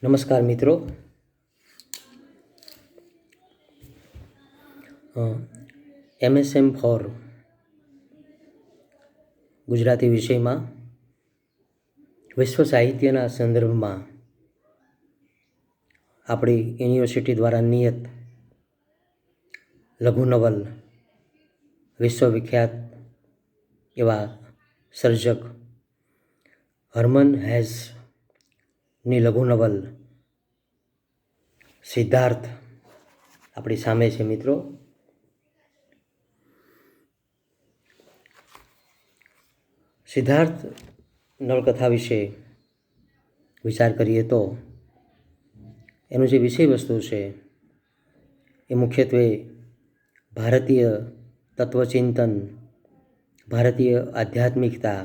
નમસ્કાર મિત્રો, MSM four Gujarati વિષયમાં વિશ્વ સાહિત્યના સંદર્ભમાં આપણી યુનિવર્સિટી દ્વારા નિયત લઘુ નવલ વિશ્વવિખ્યાત એવા સર્જક હર્મન હેસની લઘુ નવલ સિદ્ધાર્થ આપણી સામે છે. મિત્રો, સિદ્ધાર્થ નવલકથા વિશે વિચાર કરીએ તો એનું જે વિષય વસ્તુ છે એ મુખ્યત્વે ભારતીય તત્વચિંતન, ભારતીય આધ્યાત્મિકતા,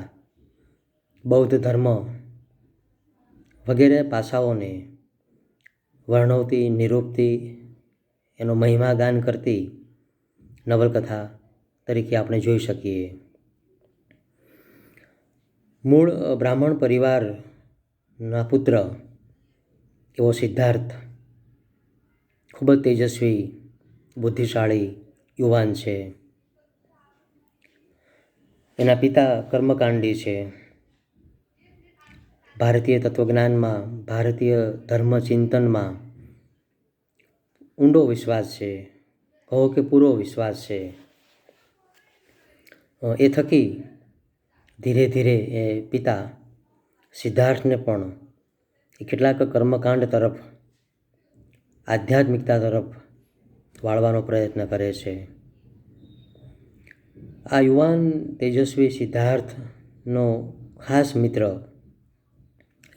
બૌદ્ધ ધર્મ વગેરે પાસાઓને વર્ણવતી, નિરૂપતી, એનો મહિમાગાન કરતી નવલકથા તરીકે આપણે જોઈ શકીએ. મૂળ બ્રાહ્મણ પરિવારના પુત્ર એવો સિદ્ધાર્થ ખૂબ જ તેજસ્વી, બુદ્ધિશાળી યુવાન છે. એના પિતા કર્મકાંડી છે. ભારતીય તત્વજ્ઞાનમાં, ભારતીય ધર્મચિંતનમાં ઊંડો વિશ્વાસ છે, કહો કે પૂરો વિશ્વાસ છે. એ થકી ધીરે ધીરે એ પિતા સિદ્ધાર્થને પણ કેટલાક કર્મકાંડ તરફ, આધ્યાત્મિકતા તરફ વાળવાનો પ્રયત્ન કરે છે. આ યુવાન તેજસ્વી સિદ્ધાર્થનો ખાસ મિત્ર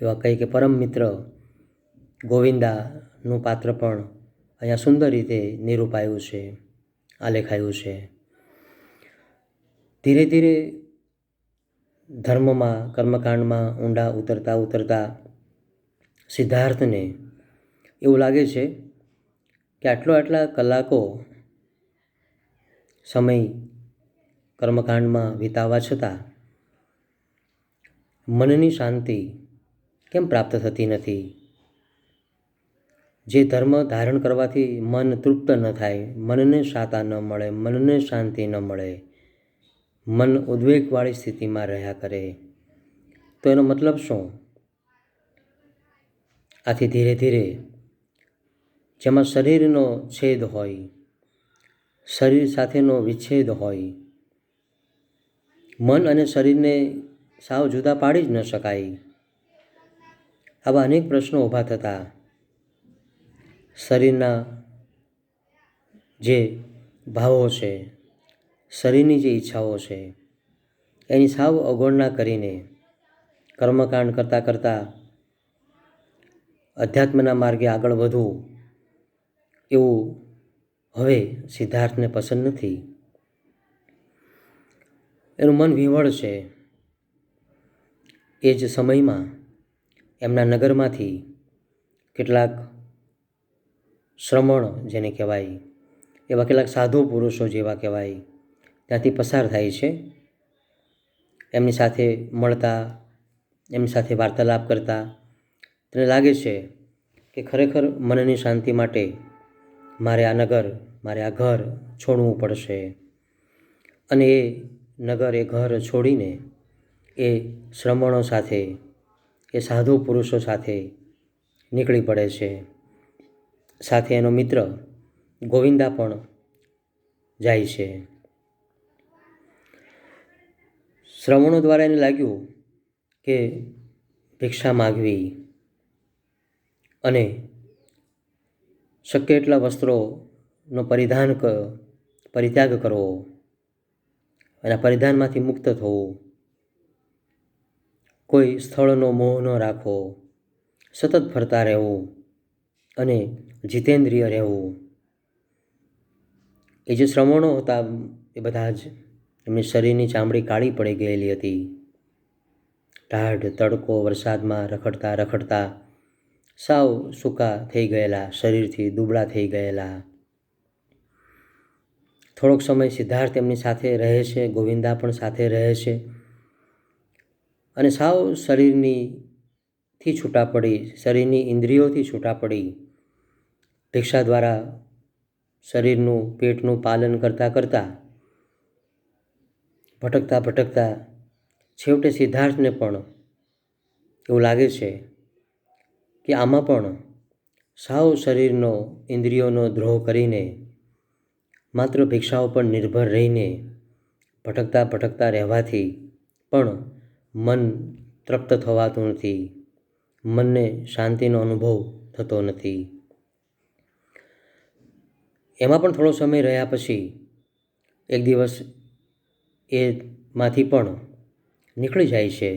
એવા કંઈ કે પરમ મિત્ર ગોવિંદાનું પાત્ર પણ અહીંયા સુંદર રીતે નિરૂપાયું છે, આલેખાયું છે. ધીરે ધીરે ધર્મમાં, કર્મકાંડમાં ઊંડા ઉતરતા સિદ્ધાર્થને એવું લાગે છે કે આટલા કલાકો સમય કર્મકાંડમાં વિતાવવા છતાં મનની શાંતિ કેમ પ્રાપ્ત થતી નથી. જે ધર્મ ધારણ કરવાથી મન તૃપ્ત ન થાય, મનને શાતા ન મળે, મનને શાંતિ ન મળે, મન ઉદ્વેગવાળી સ્થિતિમાં રહ્યા કરે, તો એનો મતલબ શું? આથી ધીરે ધીરે જેમાં શરીરનો છેદ હોય, શરીર સાથેનો વિચ્છેદ હોય, મન અને શરીરને સાવ જુદા પાડી જ ન શકાય, આવા અનેક પ્રશ્નો ઊભા થતા શરીરના જે ભાવો છે, શરીરની જે ઈચ્છાઓ છે, એની સાવ અવગણના કરીને કર્મકાંડ કરતાં અધ્યાત્મના માર્ગે આગળ વધવું એવું હવે સિદ્ધાર્થને પસંદ નથી. એનું મન વિવળ છે. એ જ સમયમાં એમના નગરમાંથી કેટલાક શ્રમણ જેને કહેવાય, એવા કેટલાક સાધુ પુરુષો જેવા કહેવાય, ત્યાંથી પસાર થાય છે. એમની સાથે મળતા, એમની સાથે વાર્તાલાપ કરતા તેને લાગે છે કે ખરેખર મનની શાંતિ માટે મારે આ નગર, મારે આ ઘર છોડવું પડશે. અને એ નગર, એ ઘર છોડીને એ શ્રમણો સાથે, એ સાધુ પુરુષો સાથે નીકળી પડે છે. સાથે એનો મિત્ર ગોવિંદા પણ જાય છે. શ્રમણો દ્વારા એને લાગ્યું કે ભિક્ષા માગવી અને શક્ય એટલા વસ્ત્રોનો પરિત્યાગ કરવો અને પરિધાનમાંથી મુક્ત થવું, કોઈ સ્થળનો મોહ ન રાખવો, સતત ફરતા રહેવું અને જીતેન્દ્રિય રહેવું. એ જે શ્રમણો હતા એ બધા જ એમની શરીરની ચામડી કાળી પડી ગયેલી હતી. ટાઢ, તડકો, વરસાદમાં રખડતા સાવ સૂકા થઈ ગયેલા, શરીરથી દુબળા થઈ ગયેલા. થોડોક સમય સિદ્ધાર્થ એમની સાથે રહે છે, ગોવિંદા પણ સાથે રહે છે અને સાવ શરીરની થી છૂટા પડી, શરીરની ઇન્દ્રિયોથી છૂટા પડી, ભિક્ષા દ્વારા શરીરનું પેટનું પાલન કરતાં કરતાં ભટકતા ભટકતા છેવટે સિદ્ધાર્થને પણ એવું લાગે છે કે આમાં પણ સાવ શરીરનો ઇન્દ્રિયોનો દ્રોહ કરીને માત્ર ભિક્ષા ઉપર નિર્ભર રહીને ભટકતા ભટકતા રહેવાથી પણ મન તૃપ્ત થવાતું નથી, મનને શાંતિનો અનુભવ થતો નથી. એમાં પણ થોડો સમય રહ્યા પછી એક દિવસ એમાંથી પણ નીકળી જાય છે.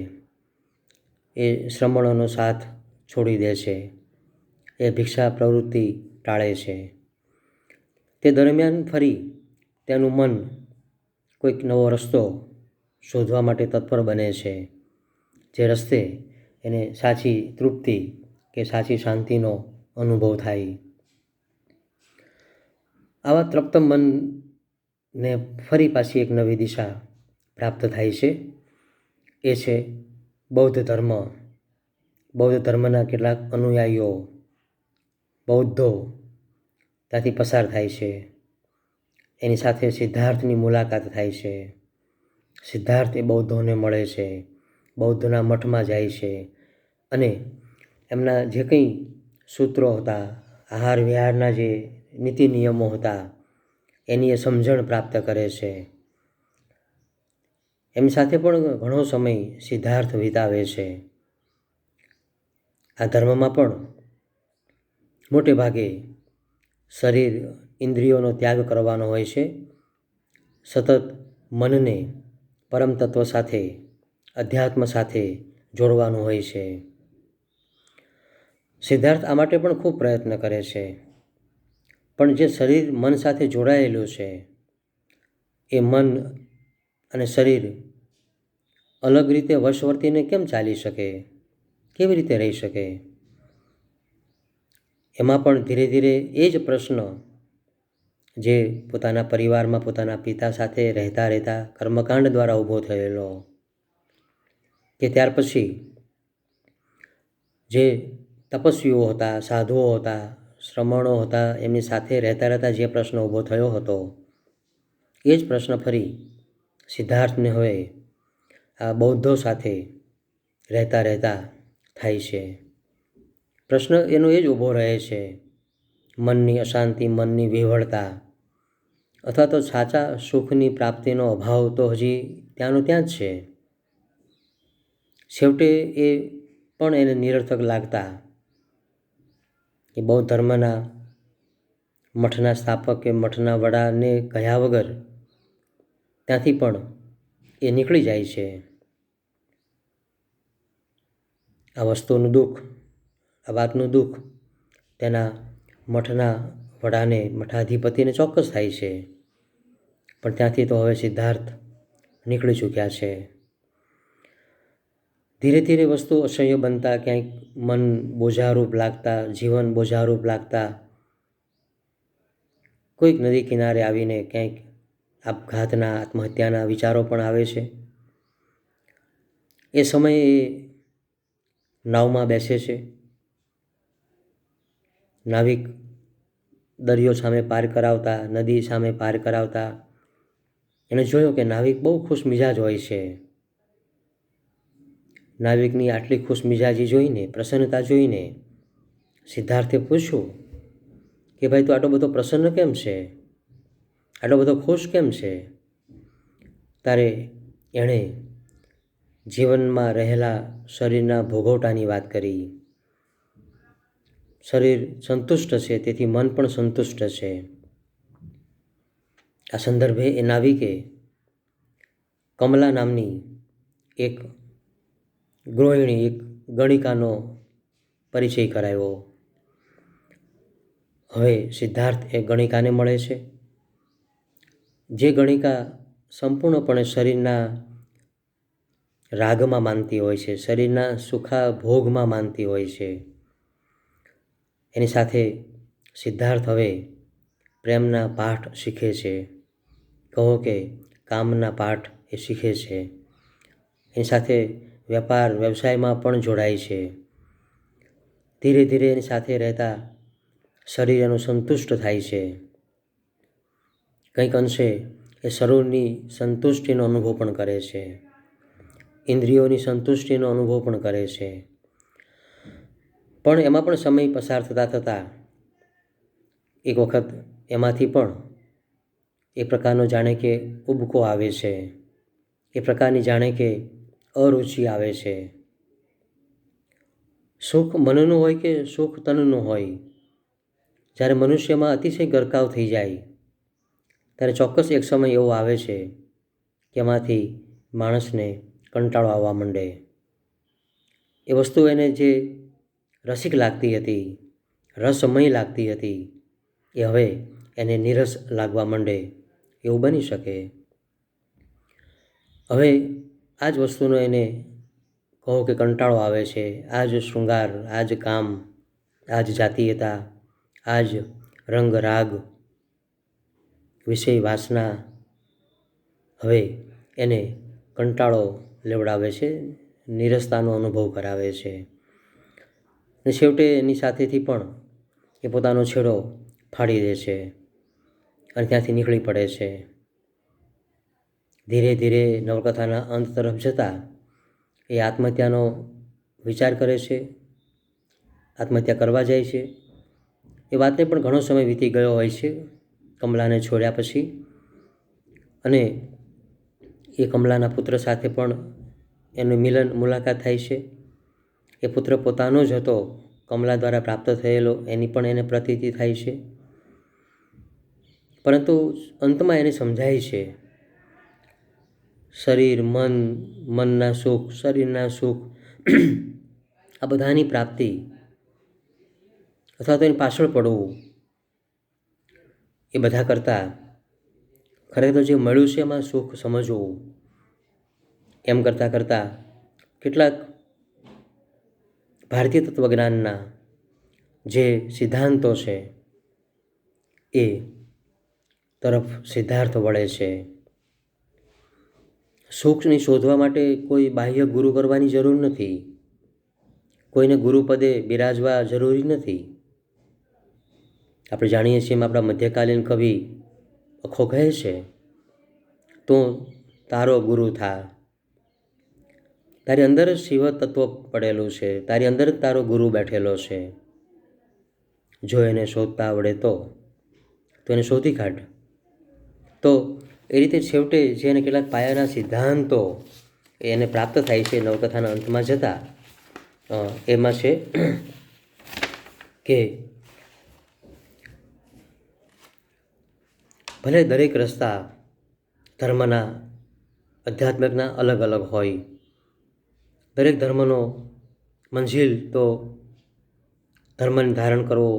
એ શ્રમણોનો સાથ છોડી દે છે, એ ભિક્ષા પ્રવૃત્તિ ટાળે છે. તે દરમિયાન ફરી તેનું મન કોઈક નવો રસ્તો શોધવા માટે તત્પર બને છે, જે રસ્તે એને સાચી તૃપ્તિ કે સાચી શાંતિનો અનુભવ થાય. આવા તૃપ્ત મનને ફરી પાછી એક નવી દિશા પ્રાપ્ત થાય છે. એ છે બૌદ્ધ ધર્મ. બૌદ્ધ ધર્મના કેટલાક અનુયાયીઓ, બૌદ્ધો ત્યાંથી પસાર થાય છે. એની સાથે સિદ્ધાર્થની મુલાકાત થાય છે. સિદ્ધાર્થ એ બૌદ્ધોને મળે છે, બૌદ્ધના મઠમાં જાય છે અને એમના જે કંઈ સૂત્રો હતા, આહાર વિહારના જે નીતિ નિયમો હતા, એની એ સમજણ પ્રાપ્ત કરે છે. એમની સાથે પણ ઘણો સમય સિદ્ધાર્થ વિતાવે છે. આ ધર્મમાં પણ મોટે ભાગે શરીર ઇન્દ્રિયોનો ત્યાગ કરવાનો હોય છે. સતત મનને પરમ તત્વ સાથે, અધ્યાત્મ સાથે જોડવાનું હોય છે. સિદ્ધાર્થ આ માટે પણ ખૂબ પ્રયત્ન કરે છે, પણ જે શરીર મન સાથે જોડાયેલું છે, એ મન અને શરીર અલગ રીતે વશવર્તીને કેમ ચાલી શકે, કેવી રીતે રહી શકે? એમાં પણ ધીરે ધીરે એ જ પ્રશ્ન જે પોતાના પરિવારમાં પોતાના પિતા સાથે રહેતા રહેતા કર્મકાંડ દ્વારા ઊભો થયેલો, કે ત્યાર પછી જે તપસ્વીઓ હતા, સાધુઓ હતા, શ્રમણો હતા, એમની સાથે રહેતા રહેતા જે પ્રશ્ન ઊભો થયો હતો, એ જ પ્રશ્ન ફરી સિદ્ધાર્થને હવે આ બૌદ્ધો સાથે રહેતા રહેતા થાય છે. પ્રશ્ન એનો એ જ ઊભો રહે છે, મનની અશાંતિ, મનની વિહવળતા, અથવા તો સાચા સુખની પ્રાપ્તિનો અભાવ તો હજી ત્યાંનો ત્યાં જ છે. છેવટે એ પણ એને નિરર્થક લાગતા કે બૌદ્ધ ધર્મના મઠના સ્થાપક કે મઠના વડાને કહ્યા વગર ત્યાંથી પણ એ નીકળી જાય છે. આ વસ્તુનું દુઃખ, આ વાતનું દુઃખ તેના મઠના વડાને, મઠાધિપતિને ચોક્કસ થાય છે, પણ ત્યાંથી તો હવે સિદ્ધાર્થ નીકળી ચૂક્યા છે. ધીરે ધીરે વસ્તુ અસહ્ય બનતા, ક્યાંક મન બોજારૂપ લાગતા, જીવન બોજારૂપ લાગતા, કોઈક નદી કિનારે આવીને ક્યાંક આપઘાતના, આત્મહત્યાના વિચારો પણ આવે છે. એ સમયે નાવમાં બેસે છે. નાવિક દરિયો સામે પાર કરાવતા, નદી સામે પાર કરાવતા એણે જોયું કે નાવિક બહુ ખુશ મિજાજ હોય છે. નાવિકની આટલી ખુશ મિજાજી જોઈને, પ્રસન્નતા જોઈને સિદ્ધાર્થે પૂછ્યું કે ભાઈ, તું આટલો બધો પ્રસન્ન કેમ છે, આટલો બધો ખુશ કેમ છે? ત્યારે એણે જીવનમાં રહેલા શરીરના ભોગવટાની વાત કરી. શરીર સંતુષ્ટ છે, તેથી મન પણ સંતુષ્ટ છે. આ સંદર્ભે એ નાવિકે કમલા નામની એક ગૃહિણી, એક ગણિકાનો પરિચય કરાવ્યો. હવે સિદ્ધાર્થ એ ગણિકાને મળે છે, જે ગણિકા સંપૂર્ણપણે શરીરના રાગમાં માનતી હોય છે, શરીરના સુખા ભોગમાં માનતી હોય છે. એની સાથે સિદ્ધાર્થ હવે પ્રેમના પાઠ શીખે છે, કહો કે કામના પાઠ એ શીખે છે. એની સાથે વેપાર વ્યવસાયમાં પણ જોડાય છે. ધીરે ધીરે એની સાથે રહેતા શરીર એનું સંતુષ્ટ થાય છે. કંઈક અંશે એ શરીરની સંતુષ્ટિનો અનુભવ પણ કરે છે, ઇન્દ્રિયોની સંતુષ્ટિનો અનુભવ પણ કરે છે. પણ એમાં પણ સમય પસાર થતાં થતાં એક વખત એમાંથી પણ એ પ્રકારનો જાણે કે ઉબકો આવે છે, એ પ્રકારની જાણે કે અરુચિ આવે છે. સુખ મનનું હોય કે સુખ તનનું હોય, જ્યારે મનુષ્યમાં અતિશય ગરકાવ થઈ જાય ત્યારે ચોક્કસ એક સમય એવો આવે છે કે એમાંથી માણસને કંટાળો આવવા માંડે. એ વસ્તુ એને જે રસિક લાગતી હતી, રસમય લાગતી હતી, એ હવે એને નીરસ લાગવા માંડે, એવું બની શકે. હવે આ જ વસ્તુનો એને કહો કે કંટાળો આવે છે. આ જ શૃંગાર, આ જ કામ, આ જ જાતીયતા, આ જ રંગ રાગ, વિષય વાસના હવે એને કંટાળો લેવડાવે છે, નીરસતાનો અનુભવ કરાવે છે. અને છેવટે એની સાથેથી પણ એ પોતાનો છેડો ફાડી દે છે અને ત્યાંથી નીકળી પડે છે. ધીરે ધીરે નવલકથાના અંત તરફ જતાં એ આત્મહત્યાનો વિચાર કરે છે, આત્મહત્યા કરવા જાય છે. એ વાતને પણ ઘણો સમય વીતી ગયો હોય છે કમલાને છોડ્યા પછી, અને એ કમલાના પુત્ર સાથે પણ એનું મુલાકાત થાય છે. એ પુત્ર પોતાનો જ હતો, કમલા દ્વારા પ્રાપ્ત થયેલો, એની પણ એને પ્રતીતિ થાય છે. પરંતુ અંતમાં એને સમજાય છે શરીર, મનના સુખ, શરીરના સુખ આ બધાની પ્રાપ્તિ અથવા તો એની પાછળ પડવું, એ બધા કરતાં ખરેખર જે મળ્યું છે એમાં સુખ સમજવું, એમ કરતાં કેટલાક ભારતીય તત્વજ્ઞાનના જે સિદ્ધાંતો છે એ તરફ સિદ્ધાર્થ વળે છે. સુખની શોધવા માટે કોઈ બાહ્ય ગુરુ કરવાની જરૂર નથી, કોઈને ગુરુપદે બિરાજવા જરૂરી નથી. આપણે જાણીએ છીએ એમ આપણા મધ્યકાલીન કવિ અખો કહે છે, તું તારો ગુરુ થા. તારી અંદર જ શિવ તત્વ પડેલું છે, તારી અંદર જ તારો ગુરુ બેઠેલો છે. જો એને શોધતા આવડે તો એને શોધી કાઢ. તો એ રીતે છેવટે જે એને કેટલાક પાયાના સિદ્ધાંતો એને પ્રાપ્ત થાય છે નવકથાના અંતમાં જતાં, એમાં છે કે ભલે દરેક રસ્તા ધર્મના, આધ્યાત્મિકના અલગ અલગ હોય, દરેક ધર્મનો મંજિલ તો ધર્મને ધારણ કરવો,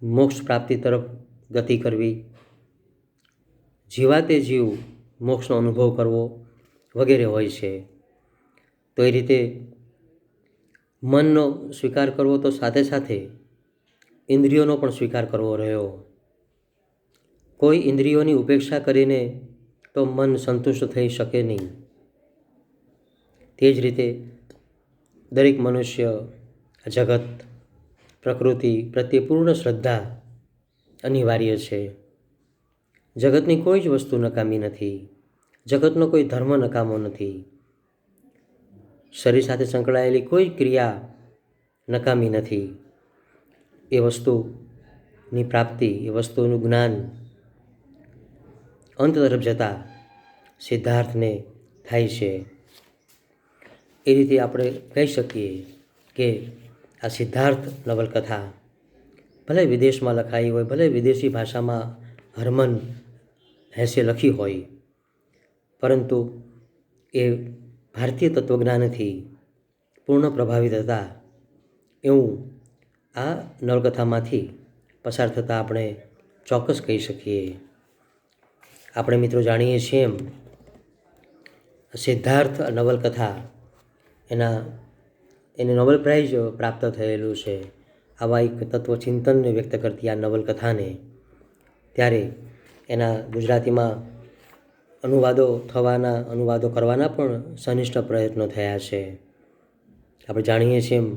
મોક્ષ પ્રાપ્તિ તરફ ગતિ કરવી, જીવાતે જીવ મોક્ષનો અનુભવ કરવો વગેરે હોય છે. તો એ રીતે મનનો સ્વીકાર કરવો તો સાથે સાથે ઇન્દ્રિયોનો પણ સ્વીકાર કરવો રહ્યો. કોઈ ઇન્દ્રિયોની ઉપેક્ષા કરીને તો મન સંતુષ્ટ થઈ શકે નહીં. તે જ રીતે દરેક મનુષ્ય જગત, પ્રકૃતિ પ્રત્યે પૂર્ણ શ્રદ્ધા અનિવાર્ય છે. જગતની કોઈ જ વસ્તુ નકામી નથી, જગતનો કોઈ ધર્મ નકામો નથી, શરીર સાથે સંકળાયેલી કોઈ ક્રિયા નકામી નથી. એ વસ્તુની પ્રાપ્તિ, એ વસ્તુનું જ્ઞાન અંત તરફ જતાં સિદ્ધાર્થને થાય છે. એ રીતે આપણે કહી શકીએ કે આ સિદ્ધાર્થ નવલકથા ભલે વિદેશમાં લખાઈ હોય, ભલે વિદેશી ભાષામાં હરમન હેસે લખી હોય, પરંતુ એ ભારતીય તત્વજ્ઞાનથી પૂર્ણ પ્રભાવિત હતા એવું આ નવલકથામાંથી પસાર થતાં આપણે ચોક્કસ કહી શકીએ. આપણે મિત્રો જાણીએ છીએ એમ સિદ્ધાર્થ નવલકથા એને નોબેલ પ્રાઇઝ પ્રાપ્ત થયેલું છે. આવા એક તત્વચિંતનને વ્યક્ત કરતી આ નવલકથાને ત્યારે એના ગુજરાતીમાં અનુવાદો કરવાના પણ સનિષ્ઠ પ્રયત્નો થયા છે. આપણે જાણીએ છીએ એમ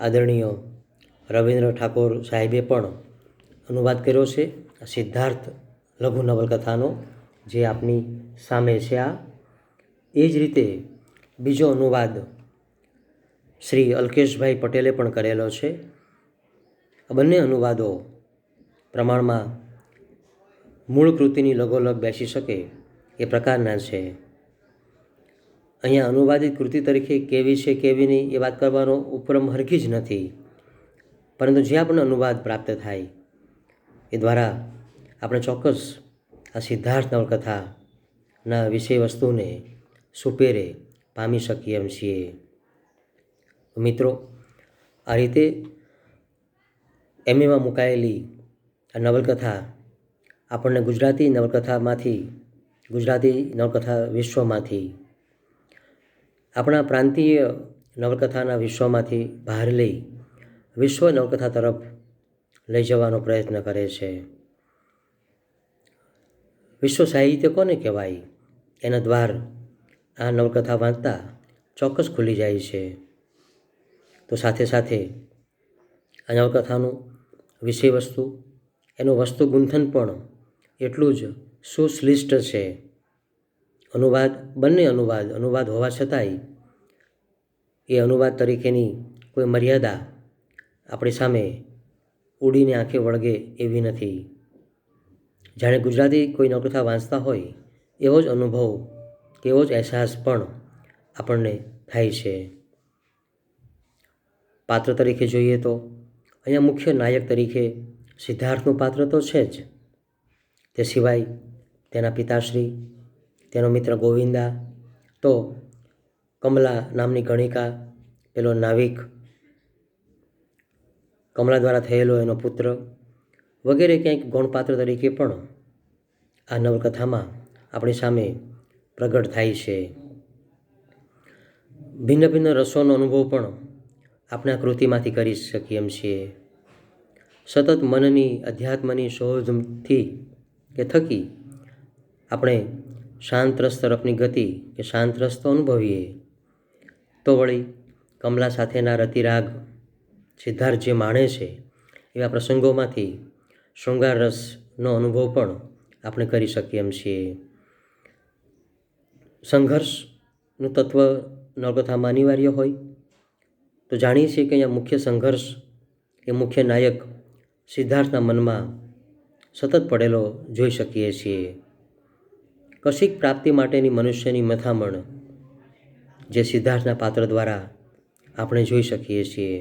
આદરણીય રવિન્દ્ર ઠાકોર સાહેબે પણ અનુવાદ કર્યો છે સિદ્ધાર્થ લઘુ નવલકથાનો, જે આપની સામે છે. એ જ રીતે બીજો અનુવાદ શ્રી અલ્કેશભાઈ પટેલે પણ કરેલો છે. આ બંને અનુવાદો પ્રમાણમાં મૂળ કૃતિની લગોલગ બેસી શકે એ પ્રકારના છે. અહીંયા અનુવાદિત કૃતિ તરીકે કેવી છે કેવી નહીં એ વાત કરવાનો ઉપક્રમ હરખી જ નથી, પરંતુ જે આપણને અનુવાદ પ્રાપ્ત થાય એ દ્વારા આપણે ચોક્કસ આ સિદ્ધાર્થ નવલકથાના વિષય વસ્તુને સુપેરે પામી શકીએ એમ છીએ. મિત્રો, આ રીતે એમએમાં મુકાયેલી આ નવલકથા આપણને ગુજરાતી નવલકથા વિશ્વમાંથી, આપણા પ્રાંતીય નવલકથાના વિશ્વમાંથી બહાર લઈ વિશ્વ નવલકથા તરફ લઈ જવાનો પ્રયત્ન કરે છે. વિશ્વ સાહિત્ય કોને કહેવાય એના દ્વાર આ નવલકથા વાંચતા ચોક્કસ ખુલી જાય છે. તો સાથે સાથે આ નવલકથાનું વિષય વસ્તુ, એનું વસ્તુ ગુંથન પણ એટલું જ સુશ્લિષ્ટ છે. બંને અનુવાદ હોવા છતાંય એ અનુવાદ તરીકેની કોઈ મર્યાદા આપણી સામે ઉડીને આંખે વળગે એવી નથી. જાણે ગુજરાતી કોઈ નવલકથા વાંચતા હોય એવો જ અનુભવ, એવો જ અહેસાસ પણ આપણને થાય છે. પાત્ર તરીકે જોઈએ તો અહીંયા મુખ્ય નાયક તરીકે સિદ્ધાર્થનું પાત્ર તો છે જ. તે સિવાય તેના પિતાશ્રી, તેનો મિત્ર ગોવિંદા, તો કમલા નામની ગણિકા, પેલો નાવિક, કમલા દ્વારા થયેલો એનો પુત્ર વગેરે ક્યાંક ગૌણપાત્ર તરીકે પણ આ નવલકથામાં આપણી સામે પ્રગટ થાય છે. ભિન્ન ભિન્ન રસોનો અનુભવ પણ આપણે આ કૃતિમાંથી કરી શકીએ એમ છીએ. સતત મનની અધ્યાત્મની શોધથી કે થકી આપણે શાંત રસ તરફની ગતિ કે શાંત રસ તો અનુભવીએ, તો વળી કમલા સાથેના રતિરાગ સિદ્ધાર્થ જે માણે છે એવા પ્રસંગોમાંથી શૃંગાર રસનો અનુભવ પણ આપણે કરી શકીએ એમ છીએ. સંઘર્ષનું તત્વ નવલકથામાં અનિવાર્ય હોય તો જાણીએ છીએ કે અહીંયા મુખ્ય સંઘર્ષ એ મુખ્ય નાયક સિદ્ધાર્થના મનમાં સતત પડેલો જોઈ શકીએ છીએ. કશીક પ્રાપ્તિ માટેની મનુષ્યની મથામણ જે સિદ્ધાર્થના પાત્ર દ્વારા આપણે જોઈ શકીએ છીએ.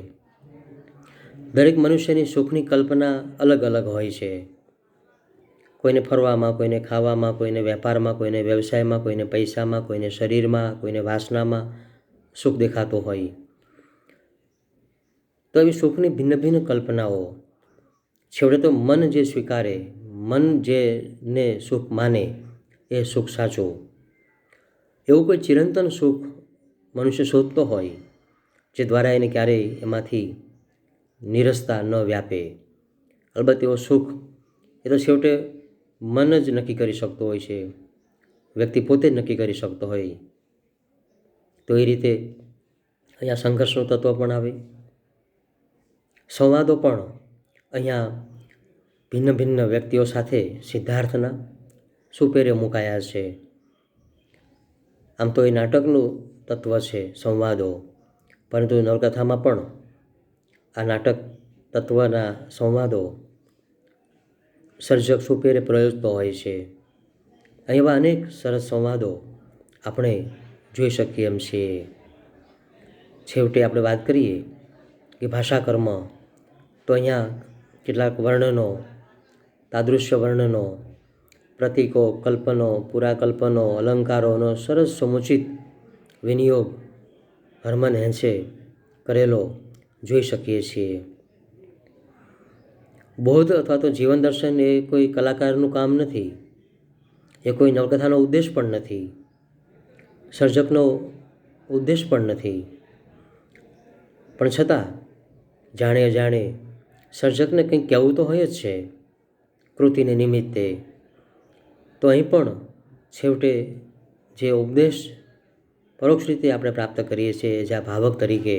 દરેક મનુષ્યની સુખની કલ્પના અલગ અલગ હોય છે. કોઈને ફરવામાં, કોઈને ખાવામાં, કોઈને વેપારમાં, કોઈને વ્યવસાયમાં, કોઈને પૈસામાં, કોઈને શરીરમાં, કોઈને વાસનામાં સુખ દેખાતું હોય. તો એવી સુખની ભિન્ન ભિન્ન કલ્પનાઓ છેવટે તો મન જે સ્વીકારે, મન જેને સુખ માને એ સુખ સાચું. એવું કોઈ ચિરંતન સુખ મનુષ્ય શોધતો હોય જે દ્વારા એને ક્યારેય એમાંથી નિરસતા ન વ્યાપે. અલબત્ત એવો સુખ એ તો છેવટે મન જ નક્કી કરી શકતો હોય છે, વ્યક્તિ પોતે જ નક્કી કરી શકતો હોય. તો એ રીતે અહીંયા સંઘર્ષનું તત્વ પણ આવે. સંવાદો પણ અહીંયા ભિન્ન ભિન્ન વ્યક્તિઓ સાથે સિદ્ધાર્થના સુપેરે મુકાયા છે. આમ તો એ નાટકનું તત્વ છે સંવાદો, પરંતુ નવલકથામાં પણ આ નાટક તત્વના સંવાદો સર્જક સુપેરે પ્રયોજતો હોય છે. એવા અનેક સરસ સંવાદો આપણે જોઈ શકીએ એમ છીએ. છેવટે આપણે વાત કરીએ કે ભાષાકર્મ, તો અહીંયા કેટલાક વર્ણનો, તાદૃશ્ય વર્ણનો, પ્રતીકો, કલ્પનો, પુરાકલ્પનો, અલંકારોનો સરસ સમુચિત વિનિયોગ હરમન હેન્સે કરેલો જોઈ શકીએ છીએ. બોધ અથવા તો જીવન દર્શન એ કોઈ કલાકારનું કામ નથી, એ કોઈ નવલકથાનો ઉદ્દેશ પણ નથી, સર્જકનો ઉદ્દેશ પણ નથી. પણ છતાં જાણે અજાણે સર્જકને કંઈક કહેવું તો હોય જ છે કૃતિને નિમિત્તે. તો અહીં પણ છેવટે જે ઉપદેશ પરોક્ષ રીતે આપણે પ્રાપ્ત કરીએ છીએ જ્યાં ભાવક તરીકે,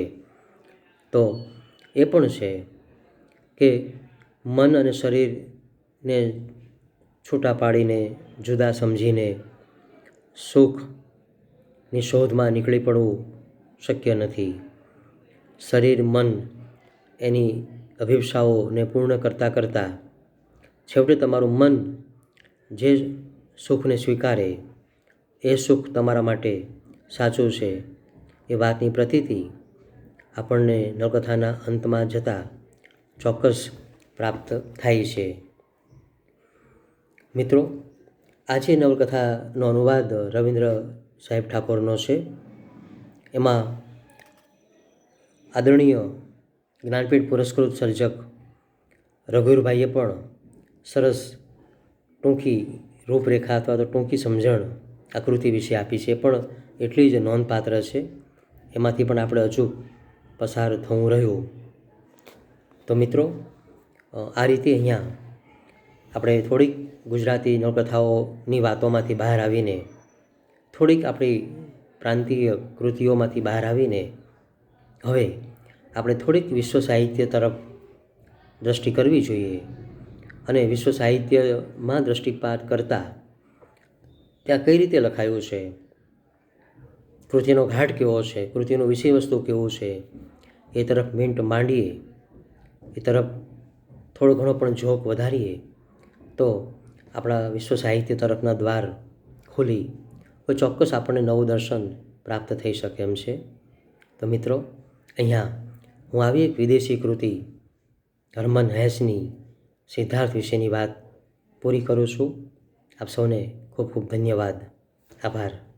તો એ પણ છે કે મન અને શરીરને છૂટા પાડીને જુદા સમજીને સુખની શોધમાં નીકળી પડવું શક્ય નથી. શરીર મન એની અભિપ્સાઓને પૂર્ણ કરતાં કરતાં છેવટે તમારું મન જે સુખને સ્વીકારે એ સુખ તમારા માટે સાચું છે એ વાતની પ્રતીતિ આપણને નવકથાના અંતમાં જતાં ચોક્કસ પ્રાપ્ત થાય છે. મિત્રો, આજે નવલકથાનો અનુવાદ રવિન્દ્ર સાહેબ ઠાકોરનો છે. એમાં આદરણીય જ્ઞાનપીઠ પુરસ્કૃત સર્જક રઘુવીરભાઈએ પણ સરસ ટૂંકી રૂપરેખા અથવા તો ટૂંકી સમજણ આ કૃતિ વિશે આપી છે. પણ એટલી જ નોંધપાત્ર છે. એમાંથી પણ આપણે અચૂક પસાર થવું રહ્યું. તો મિત્રો, આ રીતે અહીંયા આપણે થોડીક ગુજરાતી નવકથાઓની વાતોમાંથી બહાર આવીને, થોડીક આપણી પ્રાંતીય કૃતિઓમાંથી બહાર આવીને હવે આપણે થોડીક વિશ્વ સાહિત્ય તરફ દૃષ્ટિ કરવી જોઈએ. અને વિશ્વ સાહિત્યમાં દૃષ્ટિપાત કરતાં ત્યાં કઈ રીતે લખાયું છે, કૃતિનો ઘાટ કેવો છે, કૃતિનું વિષય વસ્તુ કેવું છે, એ તરફ મિન્ટ માંડીએ, એ તરફ થોડો ઘણો પણ ઝોક વધારીએ તો આપણા વિશ્વ સાહિત્ય તરફના દ્વાર ખોલી કોઈ ચોક્કસ આપણને નવું દર્શન પ્રાપ્ત થઈ શકે એમ છે. તો મિત્રો, અહીંયા હું આવી એક વિદેશી કૃતિ હરમન હેસની સિદ્ધાર્થ વિશેની વાત પૂરી કરું છું. આપ સૌને ખૂબ ખૂબ ધન્યવાદ. આભાર.